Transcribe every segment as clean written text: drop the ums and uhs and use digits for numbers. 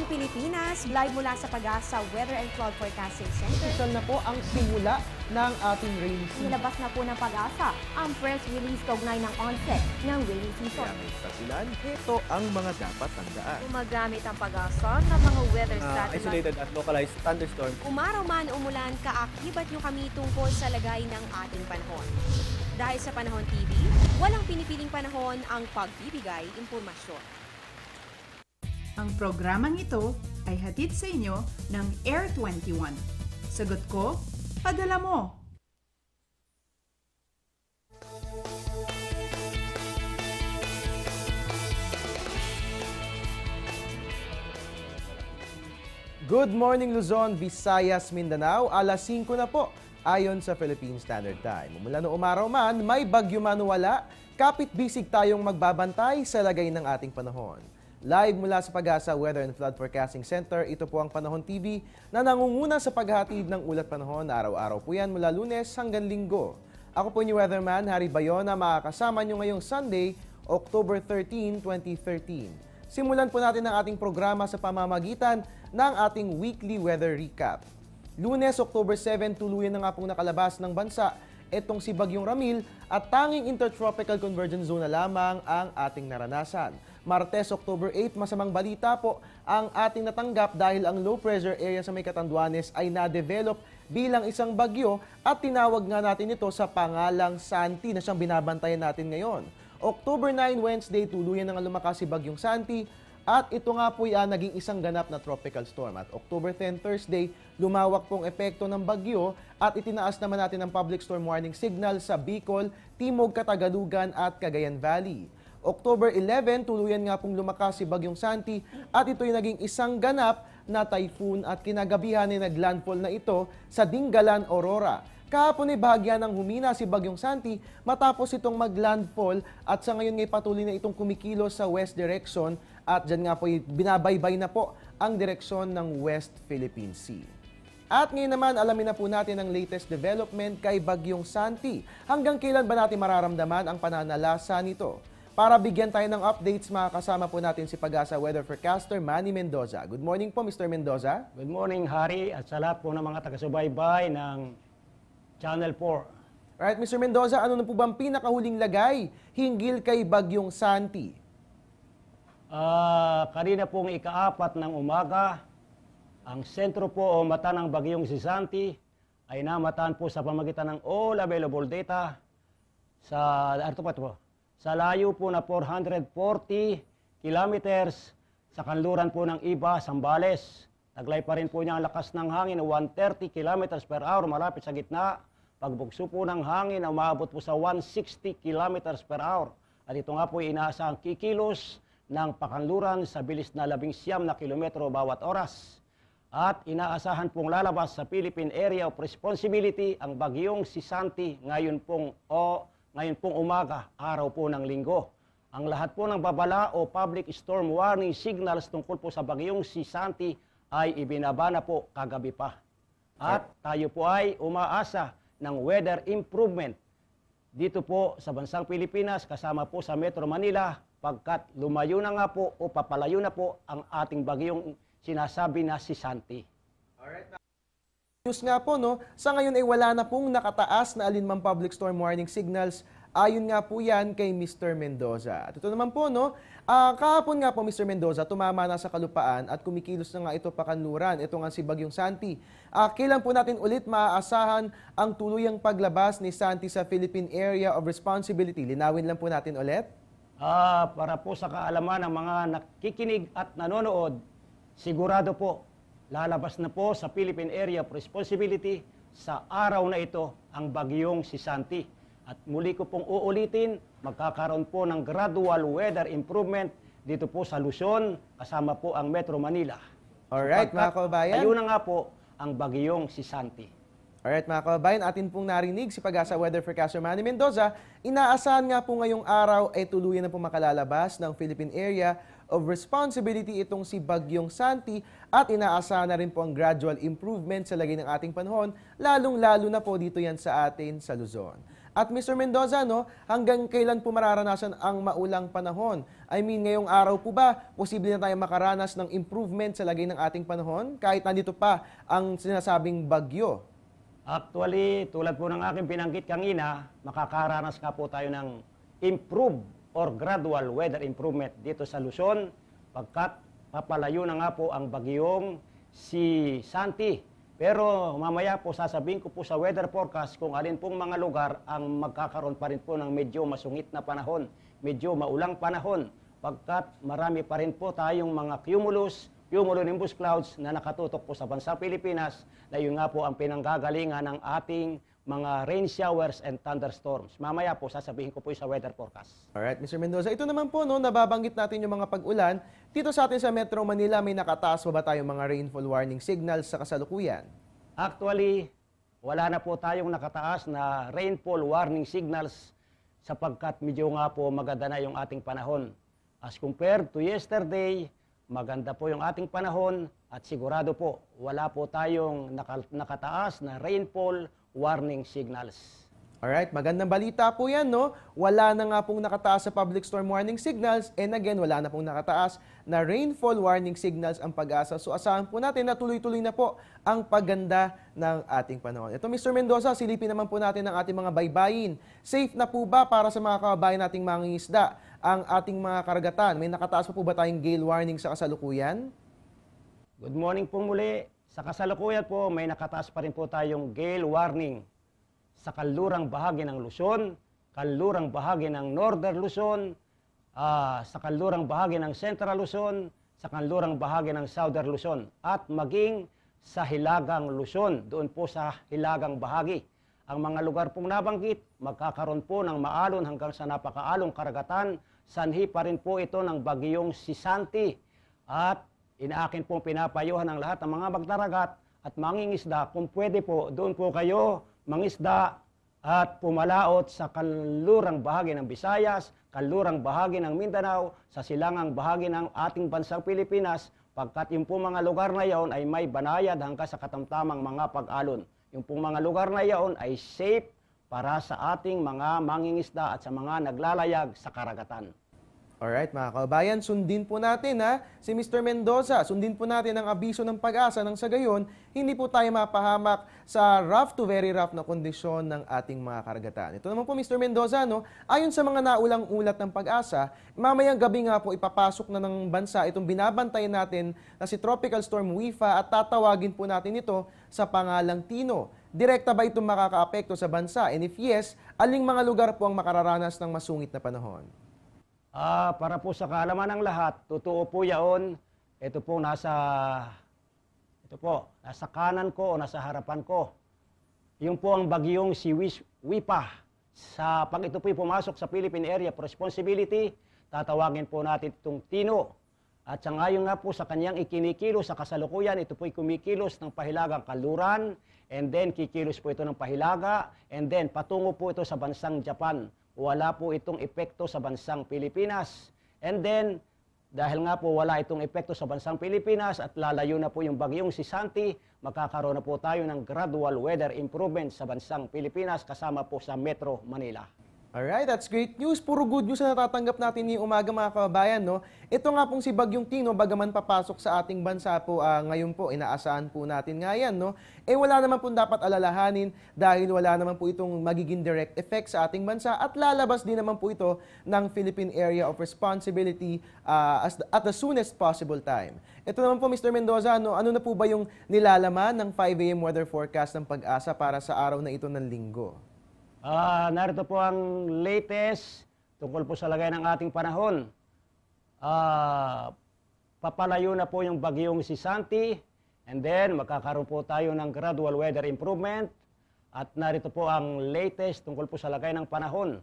Bansang Pilipinas, live mula sa Pag-asa Weather and Cloud Forecasting Center. Official na po ang simula ng ating rainy season. Nilabas na po ng Pag-asa ang press release kaugnay ng onset ng rainy season. Kaya may kasilan, ito ang mga dapat tandaan. Gumagamit ang Pag-asa ng mga weather satellite. Isolated at localized thunderstorm. Umaraw man umulan, kaakibat nyo kami tungkol sa lagay ng ating panahon. Dahil sa Panahon TV, walang pinipiling panahon ang pagbibigay impormasyon. Ang programang ito ay hatid sa inyo ng Air 21. Sagot ko, padala mo! Good morning Luzon, Visayas, Mindanao. Alas 5 na po ayon sa Philippine Standard Time. Mula noong umaraw man, may bagyo man o wala, kapit-bisig tayong magbabantay sa lagay ng ating panahon. Live mula sa Pag-asa Weather and Flood Forecasting Center, ito po ang Panahon TV na nangunguna sa paghahatid ng ulat panahon. Araw-araw po yan mula Lunes hanggang Linggo. Ako po yung Weatherman, Harry Bayona, makakasama nyo ngayong Sunday, October 13, 2013. Simulan po natin ang ating programa sa pamamagitan ng ating weekly weather recap. Lunes, October 7, tuluyan na nga pong nakalabas ng bansa itong si Bagyong Ramil at tanging intertropical convergence zone na lamang ang ating naranasan. Martes, October 8, masamang balita po ang ating natanggap dahil ang low pressure area sa may Catanduanes ay na-develop bilang isang bagyo at tinawag nga natin ito sa pangalang Santi na siyang binabantayan natin ngayon. October 9, Wednesday, tuluyan na nga lumakas si Bagyong Santi at ito nga po yan naging isang ganap na tropical storm. At October 10, Thursday, lumawak pong epekto ng bagyo at itinaas naman natin ang public storm warning signal sa Bicol, Timog, Katagalugan at Cagayan Valley. October 11, tuluyan nga pong lumakas si Bagyong Santi at ito'y naging isang ganap na typhoon at kinagabihan ay naglandfall na ito sa Dingalan, Aurora. Kahapon ay bahagya ng humina si Bagyong Santi matapos itong maglandfall at sa ngayon ngay patuloy na itong kumikilos sa west direction at dyan nga po binabaybay na po ang direksyon ng West Philippine Sea. At ngayon naman alamin na po natin ang latest development kay Bagyong Santi. Hanggang kailan ba natin mararamdaman ang pananalasa nito? Para bigyan tayo ng updates, makakasama po natin si Pag-asa Weather Forecaster Manny Mendoza. Good morning po, Mr. Mendoza. Good morning, Harry, at sa lahat po ng mga taga-subaybay ng Channel 4. Alright, Mr. Mendoza, ano na po bang pinakahuling lagay hinggil kay Bagyong Santi? Kanina pong ika-4 ng umaga, ang sentro po o mata ng Bagyong si Santi ay namataan po sa pamagitan ng all available data sa layo po na 440 kilometers sa kanluran po ng Iba, Zambales. Taglay pa rin po niya ang lakas ng hangin na 130 km per hour malapit sa gitna. Pagbugso po ng hangin na umabot po sa 160 km per hour. At ito nga po inaasahang kikilos ng pakanluran sa bilis na 19 na kilometro bawat oras. At inaasahan pong lalabas sa Philippine Area of Responsibility ang Bagyong si Santi ngayon pong umaga, araw po ng Linggo. Ang lahat po ng babala o public storm warning signals tungkol po sa Bagyong si Santi ay ibinaba na po kagabi pa. At tayo po ay umaasa ng weather improvement dito po sa bansang Pilipinas kasama po sa Metro Manila pagkat lumayo na nga po o papalayo na po ang ating bagyong sinasabi na si Santi. Alright. News nga po, no? Sa ngayon ay wala na pong nakataas na alinmang public storm warning signals. Ayon nga po yan kay Mr. Mendoza. At ito naman po, no? Kahapon nga po, Mr. Mendoza, tumama na sa kalupaan at kumikilos na nga ito pakanluran. Ito nga si Bagyong Santi. Kailan po natin ulit maaasahan ang tuluyang paglabas ni Santi sa Philippine Area of Responsibility? Linawin lang po natin ulit. Para po sa kaalaman ng mga nakikinig at nanonood, sigurado po, lalabas na po sa Philippine Area of Responsibility sa araw na ito ang Bagyong si Santi. At muli ko pong uulitin, magkakaroon po ng gradual weather improvement dito po sa Luzon, kasama po ang Metro Manila. Alright, mga kababayan. Ayun na nga po ang Bagyong si Santi. Alright, mga kababayan, atin pong narinig si Pag-asa Weather Forecaster Manny Mendoza. Inaasahan nga po ngayong araw ay tuluyan na po makalalabas ng Philippine Area of Responsibility itong si Bagyong Santi at inaasahan na rin po ang gradual improvement sa lagay ng ating panahon, lalong-lalo na po dito yan sa atin sa Luzon. At Mr. Mendoza, no, hanggang kailan po mararanasan ang maulang panahon? I mean, ngayong araw po ba, posible na tayo makaranas ng improvement sa lagay ng ating panahon kahit nandito pa ang sinasabing bagyo? Actually, tulad po ng aking binanggit kanina, makakaranas nga po tayo ng improve or gradual weather improvement dito sa Luzon pagkat papalayo na nga po ang bagyong si Santi. Pero mamaya po sasabihin ko po sa weather forecast kung alin pong mga lugar ang magkakaroon pa rin po ng medyo masungit na panahon, medyo maulang panahon pagkat marami pa rin po tayong mga cumulonimbus clouds na nakatutok po sa bansang Pilipinas na yun nga po ang pinanggagalingan ng ating mga rain showers and thunderstorms. Mamaya po sasabihin ko po sa weather forecast. Alright, Mr. Mendoza, ito naman po, no, nababanggit natin yung mga pag-ulan. Dito sa atin sa Metro Manila, may nakataas pa ba tayong mga rainfall warning signals sa kasalukuyan? Actually, wala na po tayong nakataas na rainfall warning signals sapagkat medyo nga po maganda na yung ating panahon. As compared to yesterday, maganda po yung ating panahon at sigurado po, wala po tayong nakataas na rainfall warning signals. Alright, magandang balita po yan, no? Wala na nga pong nakataas sa public storm warning signals and again, wala na pong nakataas na rainfall warning signals ang Pag-asa. So asahan po natin na tuloy-tuloy na po ang pagganda ng ating panahon. Ito, Mr. Mendoza, silipin naman po natin ang ating mga baybayin. Safe na po ba para sa mga kababayan nating mangingisda ang ating mga karagatan? May nakataas pa po ba tayong gale warning sa kasalukuyan? Good morning po muli. Sa kasalukuyan po, may nakataas pa rin po tayong gale warning sa kanlurang bahagi ng Luzon, kanlurang bahagi ng Northern Luzon, sa kanlurang bahagi ng Central Luzon, sa kanlurang bahagi ng Southern Luzon, at maging sa Hilagang Luzon, doon po sa Hilagang bahagi. Ang mga lugar pong nabanggit, magkakaroon po ng maalon hanggang sa napakaalong karagatan, sanhi pa rin po ito ng bagyong si Santi. At inaakin pong pinapayuhan ng lahat ng mga magdaragat at mangingisda, kung pwede po, doon po kayo mangisda at pumalaot sa kanlurang bahagi ng Visayas, kanlurang bahagi ng Mindanao, sa silangang bahagi ng ating bansang Pilipinas, pagkat yung po mga lugar na yaon ay may banayad hanggang sa katamtamang mga pag-alon. Yung po mga lugar na yaon ay safe para sa ating mga mangingisda at sa mga naglalayag sa karagatan. Alright, mga kababayan, sundin po natin si Mr. Mendoza. Sundin po natin ang abiso ng Pag-asa nang sa gayon, hindi po tayo mapahamak sa rough to very rough na kondisyon ng ating mga karagatan. Ito naman po, Mr. Mendoza, no, ayon sa mga naulang ulat ng Pag-asa, mamayang gabi nga po ipapasok na ng bansa itong binabantayan natin na si Tropical Storm Wifa at tatawagin po natin ito sa pangalang Tino. Direkta ba itong makakaapekto sa bansa? And if yes, aling mga lugar po ang makararanas ng masungit na panahon? Para po sa kaalaman ng lahat, totoo po yaon. Ito po nasa kanan ko o nasa harapan ko. Yung po ang bagyong si Wipa. Pag ito po pumasok sa Philippine Area of Responsibility, tatawagin po natin itong Tino. At sa ngayon nga po sa kanyang ikinikilos sa kasalukuyan, ito po'y kumikilos ng pahilagang Kanluran, and then kikilos po ito ng pahilaga, and then patungo po ito sa bansang Japan. Wala po itong epekto sa bansang Pilipinas. And then, dahil nga po wala itong epekto sa bansang Pilipinas at lalayo na po yung bagyong si Santi, magkakaroon na po tayo ng gradual weather improvement sa bansang Pilipinas kasama po sa Metro Manila. Alright, that's great news. Puro good news na natatanggap natin ngayong umaga, mga kababayan, no? Ito nga pong si Bagyong Tino, bagaman papasok sa ating bansa po ngayon po, inaasahan po natin nga yan, no? Wala naman po dapat alalahanin dahil wala naman po itong magiging direct effect sa ating bansa at lalabas din naman po ito ng Philippine Area of Responsibility at the soonest possible time. Ito naman po, Mr. Mendoza, no? Ano na po ba yung nilalaman ng 5 AM weather forecast ng Pag-asa para sa araw na ito ng linggo? Narito po ang latest tungkol po sa lagay ng ating panahon. Papalayo na po yung bagyong si Santi, and then magkakaroon po tayo ng gradual weather improvement. At narito po ang latest tungkol po sa lagay ng panahon.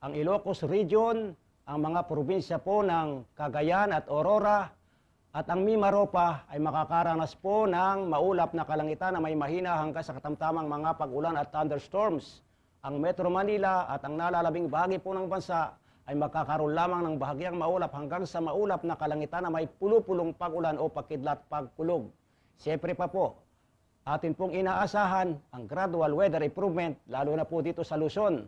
Ang Ilocos Region, ang mga probinsya po ng Cagayan at Aurora, at ang Mimaropa ay makakaranas po ng maulap na kalangitan na may mahina hanggang sa katamtamang mga pag-ulan at thunderstorms. Ang Metro Manila at ang nalalabing bahagi po ng bansa ay magkakaroon lamang ng bahagyang maulap hanggang sa maulap na kalangitan na may pulupulong pag-ulan o pagkidlat pagkulog. Siyempre pa po, atin pong inaasahan ang gradual weather improvement, lalo na po dito sa Luzon.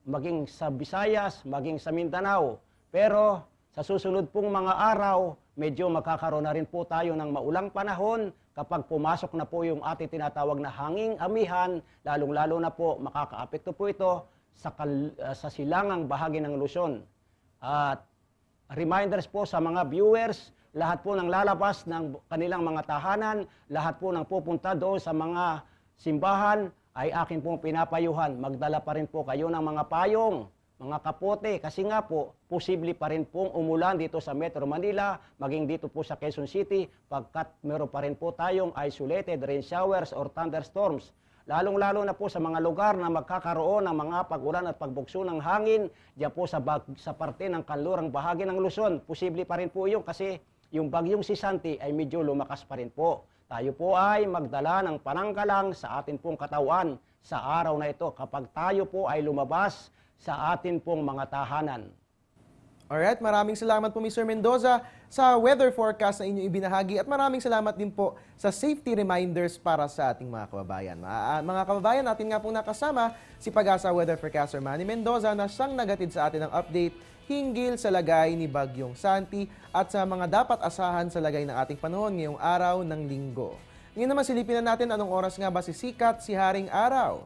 maging sa Visayas, maging sa Mindanao. Pero sa susunod pong mga araw, medyo magkakaroon na rin po tayo ng maulang panahon kapag pumasok na po yung ating tinatawag na hanging amihan, lalong-lalo na po makakaapekto po ito sa silangang bahagi ng Luzon. At reminders po sa mga viewers, lahat po ng lalabas ng kanilang mga tahanan, lahat po ng pupunta doon sa mga simbahan ay akin pong pinapayuhan. Magdala pa rin po kayo ng mga payong, mga kapote, kasi nga po, posible pa rin pong umulan dito sa Metro Manila, maging dito po sa Quezon City, pagkat meron pa rin po tayong isolated rain showers or thunderstorms. Lalong-lalo na po sa mga lugar na magkakaroon ng mga pag-ulan at pagbugso ng hangin, diyan po sa parte ng kanlurang bahagi ng Luzon. Posible pa rin po yun kasi yung bagyong si Santi ay medyo lumakas pa rin po. Tayo po ay magdala ng pananggalang sa atin pong katawan sa araw na ito kapag tayo po ay lumabas sa atin pong mga tahanan. Alright, maraming salamat po Mr. Mendoza sa weather forecast na inyong ibinahagi at maraming salamat din po sa safety reminders para sa ating mga kababayan. Mga kababayan, natin nga pong nakasama si Pag-asa Weather Forecaster Manny Mendoza na siyang nagatid sa atin ng update hinggil sa lagay ni Bagyong Santi at sa mga dapat asahan sa lagay ng ating panahon ngayong araw ng linggo. Ngayon naman silipin na natin anong oras nga ba sisikat si Haring Araw.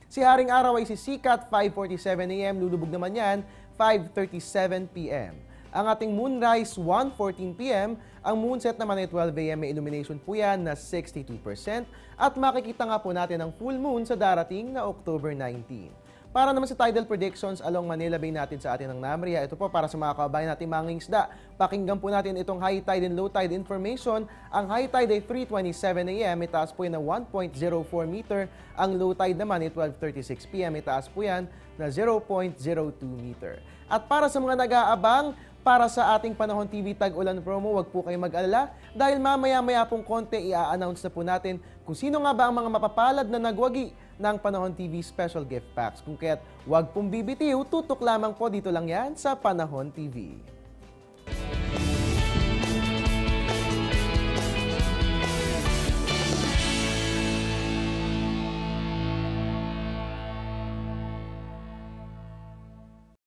Si Haring Araw ay sisikat 5:47 AM, lulubog naman yan 5:37 PM. Ang ating moonrise 1:14 PM, ang moonset naman ay 12 AM, may illumination po yan na 62% at makikita nga po natin ang full moon sa darating na October 19. Para naman sa tidal predictions along Manila Bay natin sa atin ng NAMRIA, ito po para sa mga kababayan natin mga isda. Pakinggan po natin itong high tide and low tide information. Ang high tide ay 3:27 AM, itaas po yan na 1.04 meter. Ang low tide naman ay 12:36 PM, itaas po yan na 0.02 meter. At para sa mga nag-aabang, para sa ating Panahon TV Tag-Ulan promo, wag po kayong mag-alala dahil mamaya-maya pong konti i-announce na po natin kung sino nga ba ang mga mapapalad na nagwagi ng Panahon TV Special Gift Packs. Kung kaya't wag pong bibitiw, tutok lamang po dito lang yan sa Panahon TV.